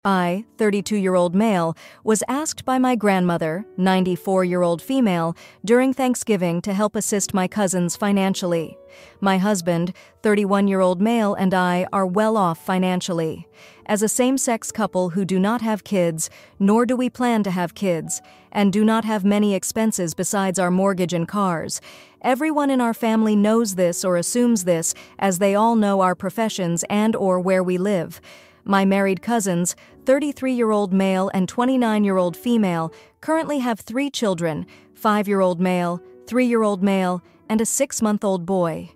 I, 32-year-old male, was asked by my grandmother, 94-year-old female, during Thanksgiving to help assist my cousins financially. My husband, 31-year-old male, and I are well off financially. As a same-sex couple who do not have kids, nor do we plan to have kids, and do not have many expenses besides our mortgage and cars, everyone in our family knows this or assumes this, as they all know our professions and/or where we live. My married cousins, 33-year-old male and 29-year-old female, currently have 3 children, 5-year-old male, 3-year-old male, and a 6-month-old boy.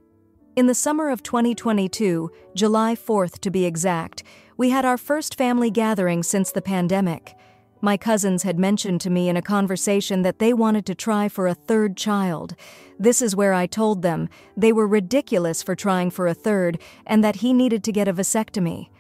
In the summer of 2022, July 4th to be exact, we had our first family gathering since the pandemic. My cousins had mentioned to me in a conversation that they wanted to try for a 3rd child. This is where I told them they were ridiculous for trying for a 3rd and that he needed to get a vasectomy.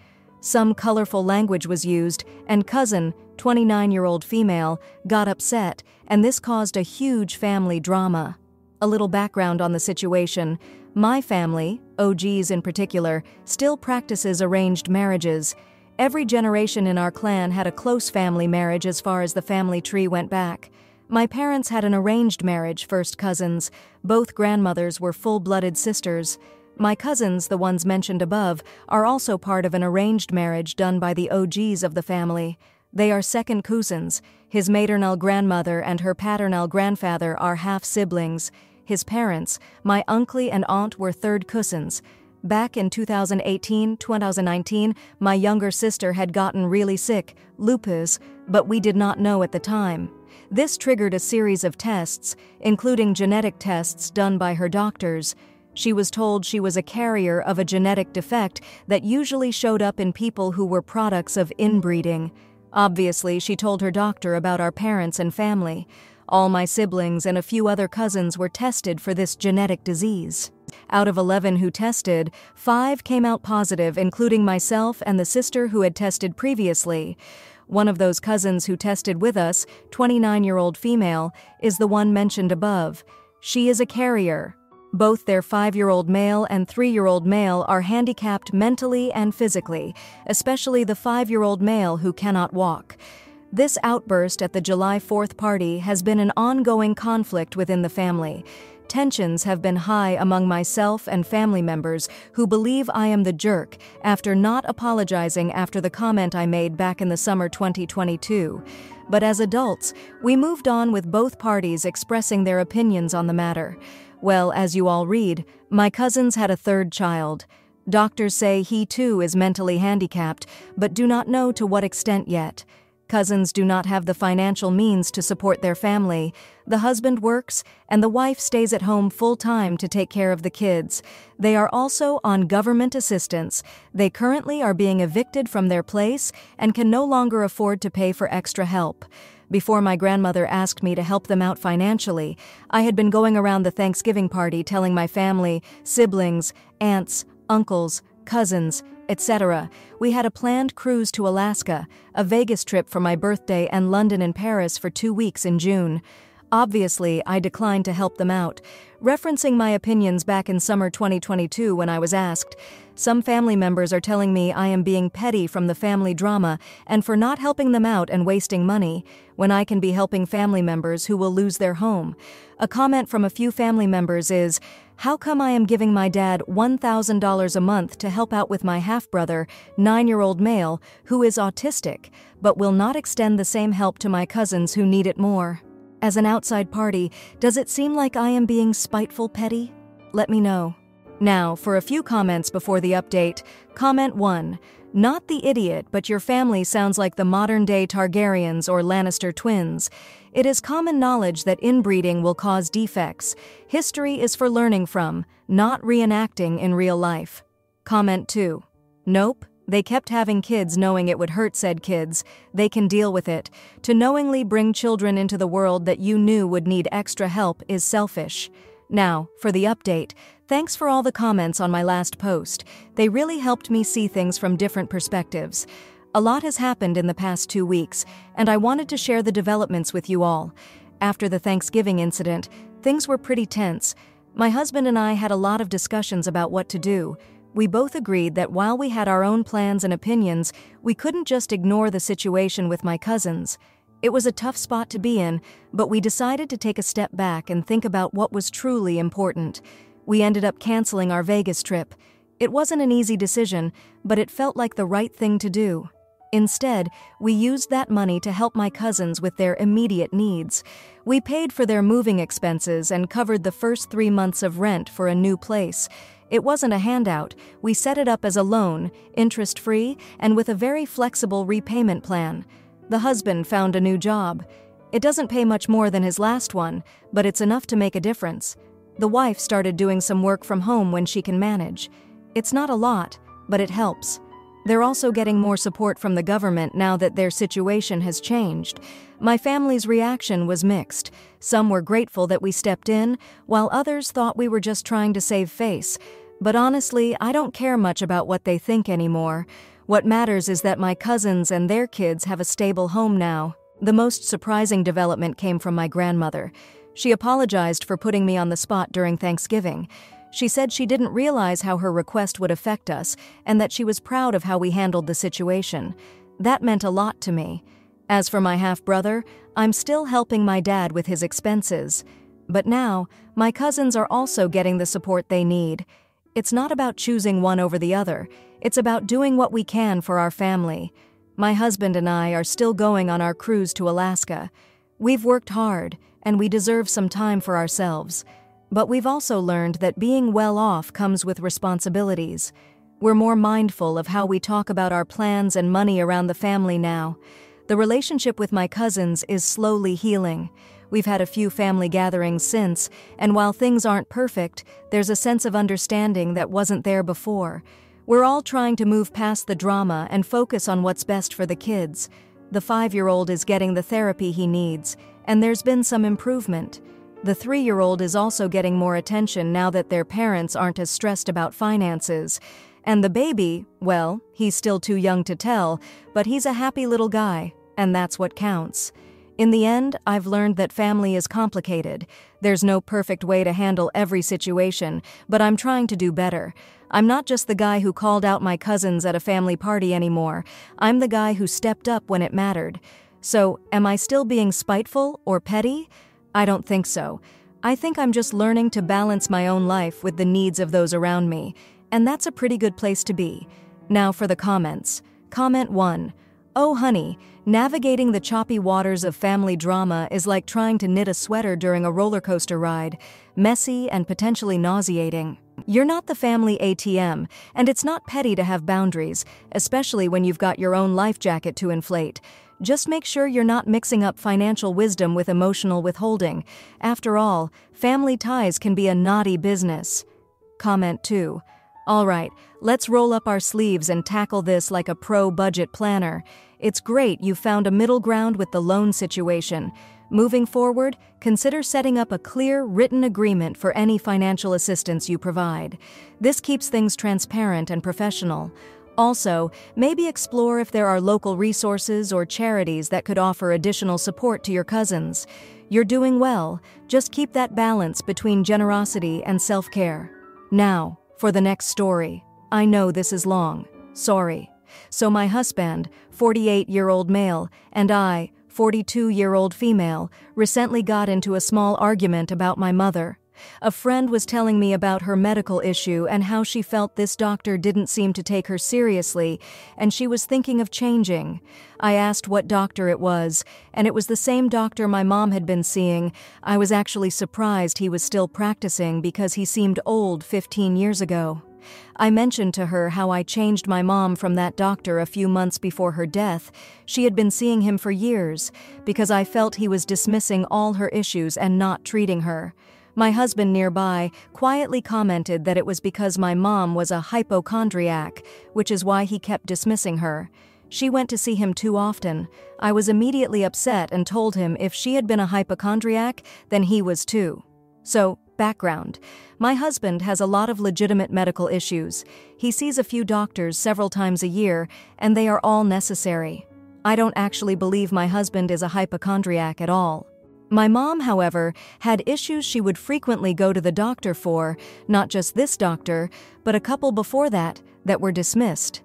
Some colorful language was used, and cousin, 29-year-old female, got upset, and this caused a huge family drama. A little background on the situation. My family, OGs in particular, still practices arranged marriages. Every generation in our clan had a close family marriage as far as the family tree went back. My parents had an arranged marriage, first cousins. Both grandmothers were full-blooded sisters. My cousins, the ones mentioned above, are also part of an arranged marriage done by the OGs of the family. They are second cousins. His maternal grandmother and her paternal grandfather are half-siblings. His parents, my uncle and aunt, were third cousins. Back in 2018-2019, my younger sister had gotten really sick, lupus, but we did not know at the time. This triggered a series of tests, including genetic tests done by her doctors. She was told she was a carrier of a genetic defect that usually showed up in people who were products of inbreeding. Obviously, she told her doctor about our parents and family. All my siblings and a few other cousins were tested for this genetic disease. Out of 11 who tested, 5 came out positive, including myself and the sister who had tested previously. One of those cousins who tested with us, 29-year-old female, is the one mentioned above. She is a carrier. Both their 5-year-old male and 3-year-old male are handicapped mentally and physically, especially the 5-year-old male who cannot walk. This outburst at the July 4th party has been an ongoing conflict within the family. Tensions have been high among myself and family members who believe I am the jerk after not apologizing after the comment I made back in the summer 2022. But as adults, we moved on with both parties expressing their opinions on the matter. Well, as you all read, my cousins had a 3rd child. Doctors say he too is mentally handicapped, but do not know to what extent yet. Cousins do not have the financial means to support their family. The husband works, and the wife stays at home full-time to take care of the kids. They are also on government assistance. They currently are being evicted from their place and can no longer afford to pay for extra help. Before my grandmother asked me to help them out financially, I had been going around the Thanksgiving party telling my family, siblings, aunts, uncles, cousins, etc. We had a planned cruise to Alaska, a Vegas trip for my birthday, and London and Paris for 2 weeks in June. Obviously, I declined to help them out. Referencing my opinions back in summer 2022 when I was asked, some family members are telling me I am being petty from the family drama and for not helping them out and wasting money, when I can be helping family members who will lose their home. A comment from a few family members is, how come I am giving my dad $1,000 a month to help out with my half-brother, 9-year-old male, who is autistic, but will not extend the same help to my cousins who need it more? As an outside party, does it seem like I am being spiteful petty? Let me know. Now, for a few comments before the update. Comment 1. Not the idiot, but your family sounds like the modern-day Targaryens or Lannister twins. It is common knowledge that inbreeding will cause defects. History is for learning from, not reenacting in real life. Comment 2. Nope. They kept having kids knowing it would hurt said kids. They can deal with it. To knowingly bring children into the world that you knew would need extra help is selfish. Now, for the update. Thanks for all the comments on my last post. They really helped me see things from different perspectives. A lot has happened in the past 2 weeks, and I wanted to share the developments with you all. After the Thanksgiving incident, things were pretty tense. My husband and I had a lot of discussions about what to do. We both agreed that while we had our own plans and opinions, we couldn't just ignore the situation with my cousins. It was a tough spot to be in, but we decided to take a step back and think about what was truly important. We ended up canceling our Vegas trip. It wasn't an easy decision, but it felt like the right thing to do. Instead, we used that money to help my cousins with their immediate needs. We paid for their moving expenses and covered the first 3 months of rent for a new place. It wasn't a handout. We set it up as a loan, interest-free, and with a very flexible repayment plan. The husband found a new job. It doesn't pay much more than his last one, but it's enough to make a difference. The wife started doing some work from home when she can manage. It's not a lot, but it helps. They're also getting more support from the government now that their situation has changed. My family's reaction was mixed. Some were grateful that we stepped in, while others thought we were just trying to save face. But honestly, I don't care much about what they think anymore. What matters is that my cousins and their kids have a stable home now. The most surprising development came from my grandmother. She apologized for putting me on the spot during Thanksgiving. She said she didn't realize how her request would affect us and that she was proud of how we handled the situation. That meant a lot to me. As for my half-brother, I'm still helping my dad with his expenses. But now, my cousins are also getting the support they need. It's not about choosing one over the other. It's about doing what we can for our family. My husband and I are still going on our cruise to Alaska. We've worked hard, and we deserve some time for ourselves. But we've also learned that being well off comes with responsibilities. We're more mindful of how we talk about our plans and money around the family now. The relationship with my cousins is slowly healing. We've had a few family gatherings since, and while things aren't perfect, there's a sense of understanding that wasn't there before. We're all trying to move past the drama and focus on what's best for the kids. The 5-year-old is getting the therapy he needs, and there's been some improvement. The 3-year-old is also getting more attention now that their parents aren't as stressed about finances. And the baby, well, he's still too young to tell, but he's a happy little guy, and that's what counts. In the end, I've learned that family is complicated. There's no perfect way to handle every situation, but I'm trying to do better. I'm not just the guy who called out my cousins at a family party anymore. I'm the guy who stepped up when it mattered. So, am I still being spiteful or petty? I don't think so. I think I'm just learning to balance my own life with the needs of those around me, and that's a pretty good place to be. Now for the comments. Comment 1. Oh honey, navigating the choppy waters of family drama is like trying to knit a sweater during a roller coaster ride. Messy and potentially nauseating. You're not the family ATM, and it's not petty to have boundaries, especially when you've got your own life jacket to inflate. Just make sure you're not mixing up financial wisdom with emotional withholding. After all, family ties can be a naughty business. Comment 2. All right, let's roll up our sleeves and tackle this like a pro-budget planner. It's great you found a middle ground with the loan situation. Moving forward, consider setting up a clear, written agreement for any financial assistance you provide. This keeps things transparent and professional. Also, maybe explore if there are local resources or charities that could offer additional support to your cousins. You're doing well. Just keep that balance between generosity and self-care. Now, for the next story. I know this is long. Sorry. So my husband, 48-year-old male, and I, 42-year-old female, recently got into a small argument about my mother. A friend was telling me about her medical issue and how she felt this doctor didn't seem to take her seriously, and she was thinking of changing. I asked what doctor it was, and it was the same doctor my mom had been seeing. I was actually surprised he was still practicing because he seemed old 15 years ago. I mentioned to her how I changed my mom from that doctor a few months before her death. She had been seeing him for years because I felt he was dismissing all her issues and not treating her. My husband nearby quietly commented that it was because my mom was a hypochondriac, which is why he kept dismissing her. She went to see him too often. I was immediately upset and told him if she had been a hypochondriac, then he was too. So, background. My husband has a lot of legitimate medical issues. He sees a few doctors several times a year, and they are all necessary. I don't actually believe my husband is a hypochondriac at all. My mom, however, had issues she would frequently go to the doctor for, not just this doctor, but a couple before that were dismissed.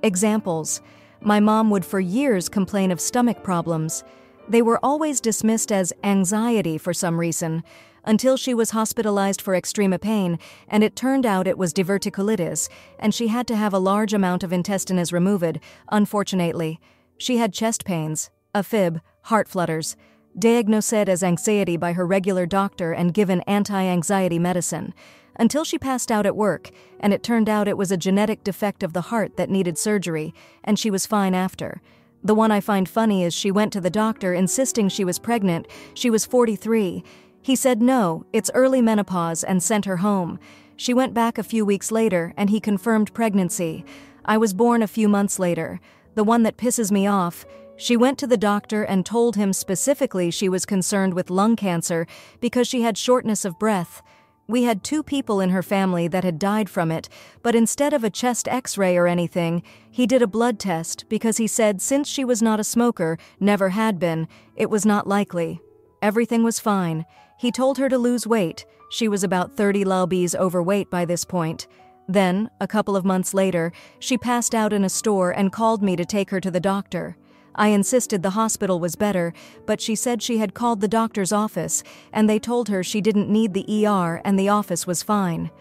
Examples: my mom would for years complain of stomach problems. They were always dismissed as anxiety for some reason, until she was hospitalized for extreme pain, and it turned out it was diverticulitis, and she had to have a large amount of intestines removed, unfortunately. She had chest pains, AFib, heart flutters, diagnosed as anxiety by her regular doctor and given anti-anxiety medicine, until she passed out at work, and it turned out it was a genetic defect of the heart that needed surgery, and she was fine after. The one I find funny is she went to the doctor insisting she was pregnant. She was 43. He said no, it's early menopause, and sent her home. She went back a few weeks later, and he confirmed pregnancy. I was born a few months later. The one that pisses me off: she went to the doctor and told him specifically she was concerned with lung cancer because she had shortness of breath. We had 2 people in her family that had died from it, but instead of a chest x-ray or anything, he did a blood test because he said since she was not a smoker, never had been, it was not likely. Everything was fine. He told her to lose weight. She was about 30 lbs overweight by this point. Then, a couple of months later, she passed out in a store and called me to take her to the doctor. I insisted the hospital was better, but she said she had called the doctor's office, and they told her she didn't need the ER and the office was fine.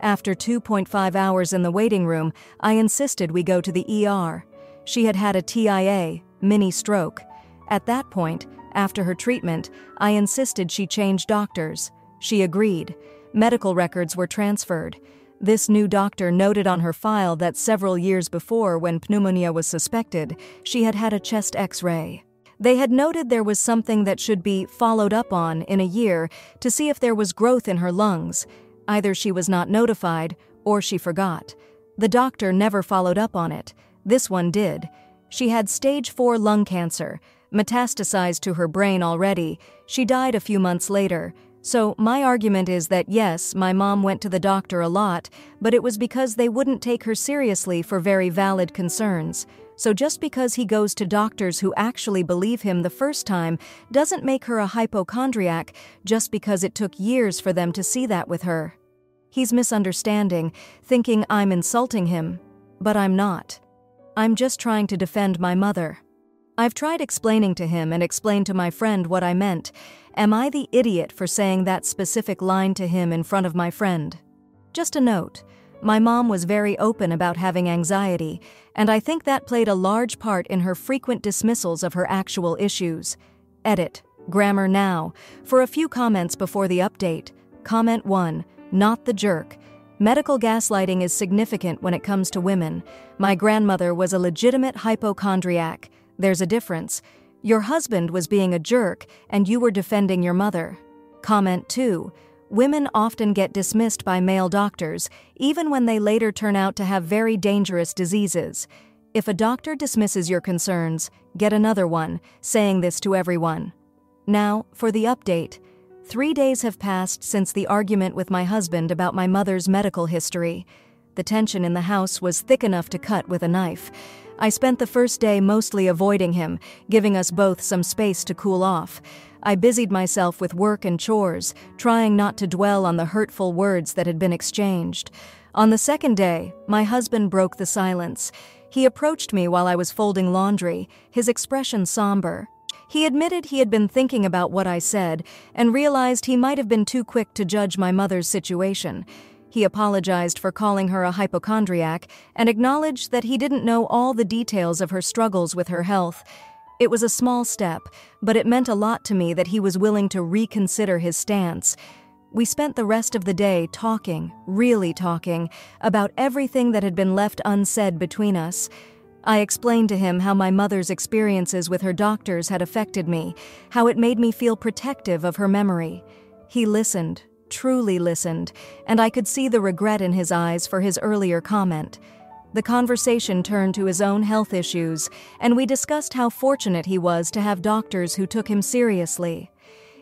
After 2.5 hours in the waiting room, I insisted we go to the ER. She had had a TIA, mini stroke. At that point, after her treatment, I insisted she change doctors. She agreed. Medical records were transferred. This new doctor noted on her file that several years before, when pneumonia was suspected, she had had a chest x-ray. They had noted there was something that should be followed up on in a year to see if there was growth in her lungs. Either she was not notified, or she forgot. The doctor never followed up on it. This one did. She had stage 4 lung cancer, metastasized to her brain already. She died a few months later. So my argument is that yes, my mom went to the doctor a lot, but it was because they wouldn't take her seriously for very valid concerns. So just because he goes to doctors who actually believe him the first time doesn't make her a hypochondriac just because it took years for them to see that with her. He's misunderstanding, thinking I'm insulting him, but I'm not. I'm just trying to defend my mother. I've tried explaining to him and explained to my friend what I meant. Am I the idiot for saying that specific line to him in front of my friend? Just a note. My mom was very open about having anxiety, and I think that played a large part in her frequent dismissals of her actual issues. Edit. Grammar now. For a few comments before the update. Comment 1. Not the jerk. Medical gaslighting is significant when it comes to women. My grandmother was a legitimate hypochondriac. There's a difference. Your husband was being a jerk, and you were defending your mother. Comment 2. Women often get dismissed by male doctors, even when they later turn out to have very dangerous diseases. If a doctor dismisses your concerns, get another one, saying this to everyone. Now, for the update. 3 days have passed since the argument with my husband about my mother's medical history. The tension in the house was thick enough to cut with a knife. I spent the first day mostly avoiding him, giving us both some space to cool off. I busied myself with work and chores, trying not to dwell on the hurtful words that had been exchanged. On the second day, my husband broke the silence. He approached me while I was folding laundry, his expression somber. He admitted he had been thinking about what I said and realized he might have been too quick to judge my mother's situation. He apologized for calling her a hypochondriac and acknowledged that he didn't know all the details of her struggles with her health. It was a small step, but it meant a lot to me that he was willing to reconsider his stance. We spent the rest of the day talking, really talking, about everything that had been left unsaid between us. I explained to him how my mother's experiences with her doctors had affected me, how it made me feel protective of her memory. He listened. Truly listened, and I could see the regret in his eyes for his earlier comment. The conversation turned to his own health issues, and we discussed how fortunate he was to have doctors who took him seriously.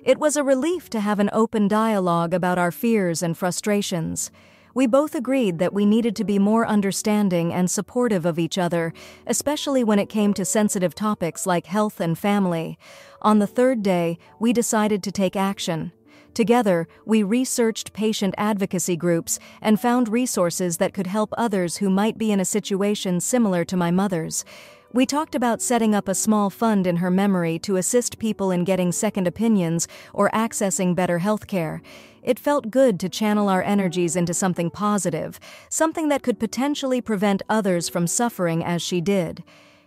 It was a relief to have an open dialogue about our fears and frustrations. We both agreed that we needed to be more understanding and supportive of each other, especially when it came to sensitive topics like health and family. On the third day, we decided to take action. Together, we researched patient advocacy groups and found resources that could help others who might be in a situation similar to my mother's. We talked about setting up a small fund in her memory to assist people in getting second opinions or accessing better health care. It felt good to channel our energies into something positive, something that could potentially prevent others from suffering as she did.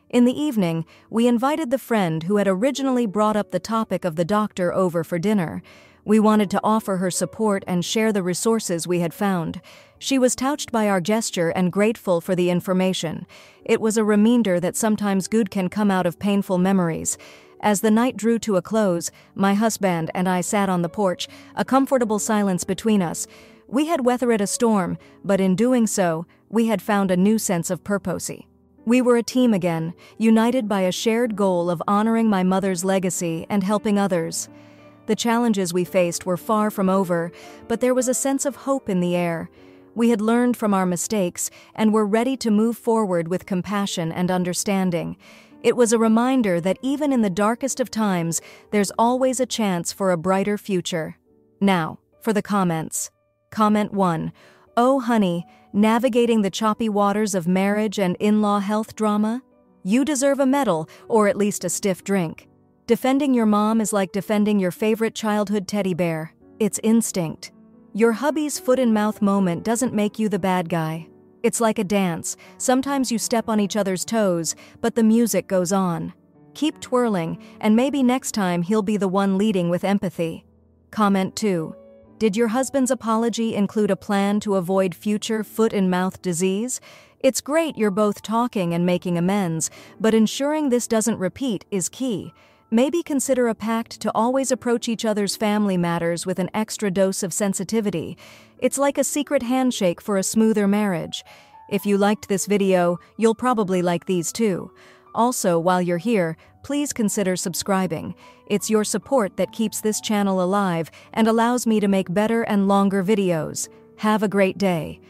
In the evening, we invited the friend who had originally brought up the topic of the doctor over for dinner. We wanted to offer her support and share the resources we had found. She was touched by our gesture and grateful for the information. It was a reminder that sometimes good can come out of painful memories. As the night drew to a close, my husband and I sat on the porch, a comfortable silence between us. We had weathered a storm, but in doing so, we had found a new sense of purpose. We were a team again, united by a shared goal of honoring my mother's legacy and helping others. The challenges we faced were far from over, but there was a sense of hope in the air. We had learned from our mistakes and were ready to move forward with compassion and understanding. It was a reminder that even in the darkest of times, there's always a chance for a brighter future. Now, for the comments. Comment 1. Oh honey, navigating the choppy waters of marriage and in-law health drama? You deserve a medal, or at least a stiff drink. Defending your mom is like defending your favorite childhood teddy bear. It's instinct. Your hubby's foot-in-mouth moment doesn't make you the bad guy. It's like a dance. Sometimes you step on each other's toes, but the music goes on. Keep twirling, and maybe next time he'll be the one leading with empathy. Comment 2. Did your husband's apology include a plan to avoid future foot-and-mouth disease? It's great you're both talking and making amends, but ensuring this doesn't repeat is key. Maybe consider a pact to always approach each other's family matters with an extra dose of sensitivity. It's like a secret handshake for a smoother marriage. If you liked this video, you'll probably like these too. Also, while you're here, please consider subscribing. It's your support that keeps this channel alive and allows me to make better and longer videos. Have a great day.